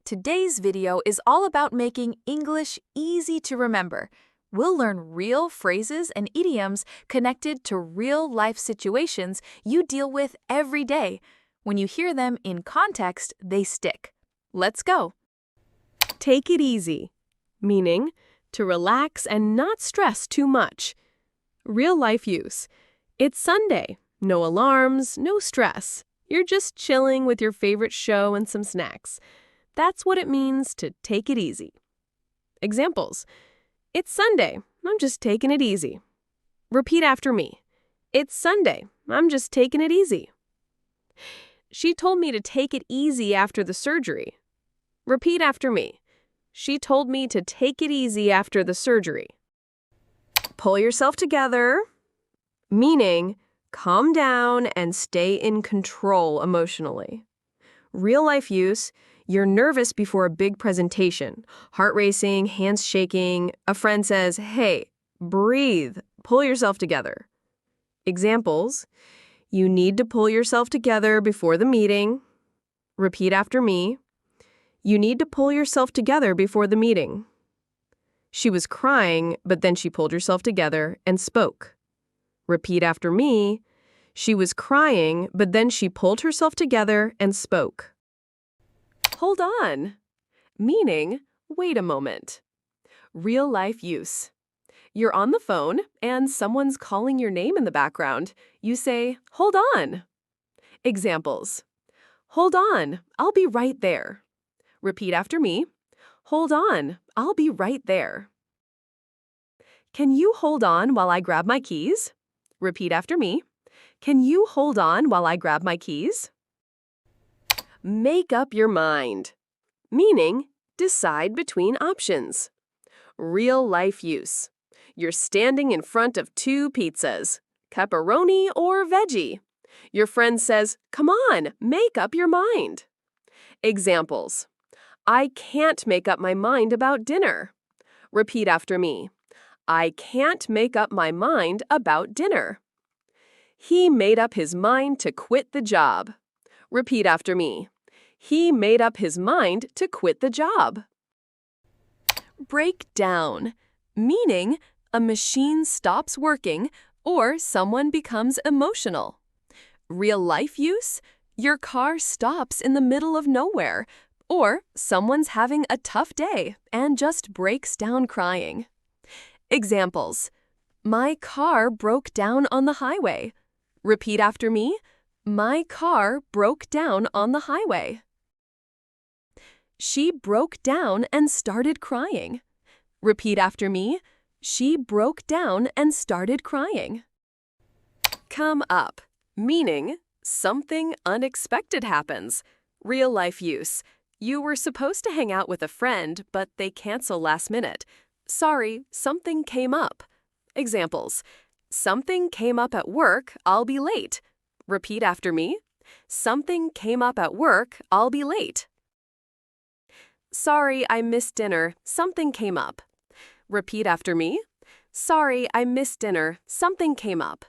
Today's video is all about making English easy to remember. We'll learn real phrases and idioms connected to real-life situations you deal with every day. When you hear them in context, they stick. Let's go. Take it easy, meaning to relax and not stress too much. Real-life use. It's Sunday. No alarms, no stress. You're just chilling with your favorite show and some snacks. That's what it means to take it easy. Examples. It's Sunday. I'm just taking it easy. Repeat after me. It's Sunday. I'm just taking it easy. She told me to take it easy after the surgery. Repeat after me. She told me to take it easy after the surgery. Pull yourself together, meaning calm down and stay in control emotionally. Real-life use. You're nervous before a big presentation. Heart racing, hands shaking. A friend says, "Hey, breathe. Pull yourself together." Examples. You need to pull yourself together before the meeting. Repeat after me. You need to pull yourself together before the meeting. She was crying, but then she pulled herself together and spoke. Repeat after me. She was crying, but then she pulled herself together and spoke. Hold on, meaning wait a moment. Real-life use. You're on the phone and someone's calling your name in the background. You say, "Hold on." Examples. Hold on, I'll be right there. Repeat after me. Hold on, I'll be right there. Can you hold on while I grab my keys? Repeat after me. Can you hold on while I grab my keys? Make up your mind, meaning decide between options. Real-life use. You're standing in front of two pizzas, pepperoni or veggie. Your friend says, "Come on, make up your mind." Examples. I can't make up my mind about dinner. Repeat after me. I can't make up my mind about dinner. He made up his mind to quit the job. Repeat after me. He made up his mind to quit the job. Break down, meaning a machine stops working or someone becomes emotional. Real-life use, your car stops in the middle of nowhere, or someone's having a tough day and just breaks down crying. Examples. My car broke down on the highway. Repeat after me. My car broke down on the highway. She broke down and started crying. Repeat after me. She broke down and started crying. Come up, meaning something unexpected happens. Real-life use. You were supposed to hang out with a friend, but they cancel last minute. Sorry, something came up. Examples. Something came up at work, I'll be late. Repeat after me. Something came up at work, I'll be late. Sorry, I missed dinner, something came up. Repeat after me. Sorry, I missed dinner, something came up.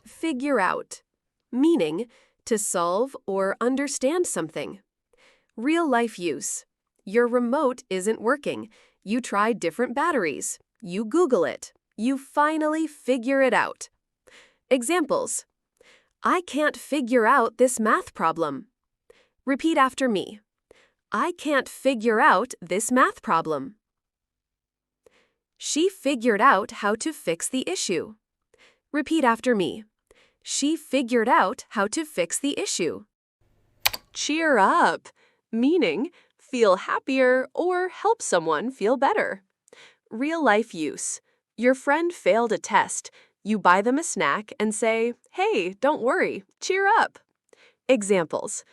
Figure out, meaning to solve or understand something. Real-life use. Your remote isn't working. You tried different batteries. You Google it. You finally figure it out. Examples. I can't figure out this math problem. Repeat after me. I can't figure out this math problem. She figured out how to fix the issue. Repeat after me. She figured out how to fix the issue. Cheer up, meaning feel happier or help someone feel better. Real-life use. Your friend failed a test. You buy them a snack and say, "Hey, don't worry, cheer up." Examples.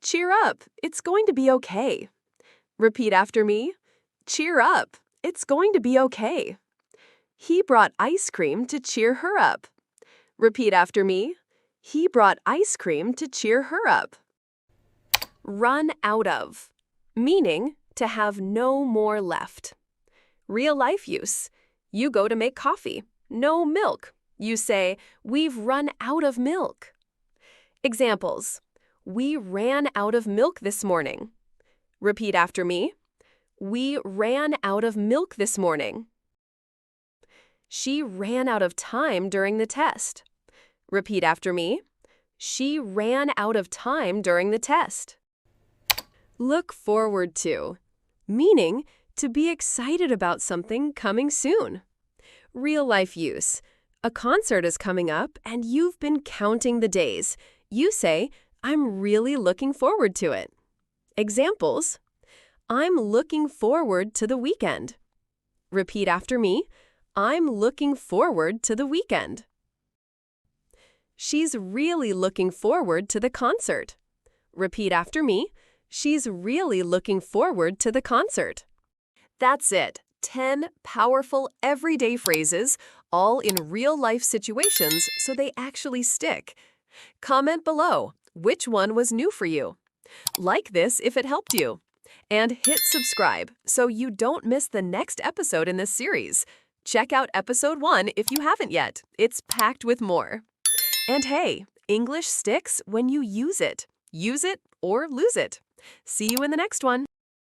Cheer up, it's going to be okay. Repeat after me. Cheer up, it's going to be okay. He brought ice cream to cheer her up. Repeat after me. He brought ice cream to cheer her up. Run out of, meaning to have no more left. Real-life use. You go to make coffee. No milk. You say, "We've run out of milk." Examples. We ran out of milk this morning. Repeat after me. We ran out of milk this morning. She ran out of time during the test. Repeat after me. She ran out of time during the test. Look forward to, meaning to be excited about something coming soon. Real life use. A concert is coming up and you've been counting the days. You say, I'm really looking forward to it. Examples. I'm looking forward to the weekend. Repeat after me. I'm looking forward to the weekend. She's really looking forward to the concert. Repeat after me. She's really looking forward to the concert. That's it. 10 powerful everyday phrases, all in real-life situations so they actually stick. Comment below, which one was new for you? Like this if it helped you. And hit subscribe so you don't miss the next episode in this series. Check out episode 1 if you haven't yet. It's packed with more. And hey, English sticks when you use it. Use it or lose it. See you in the next one.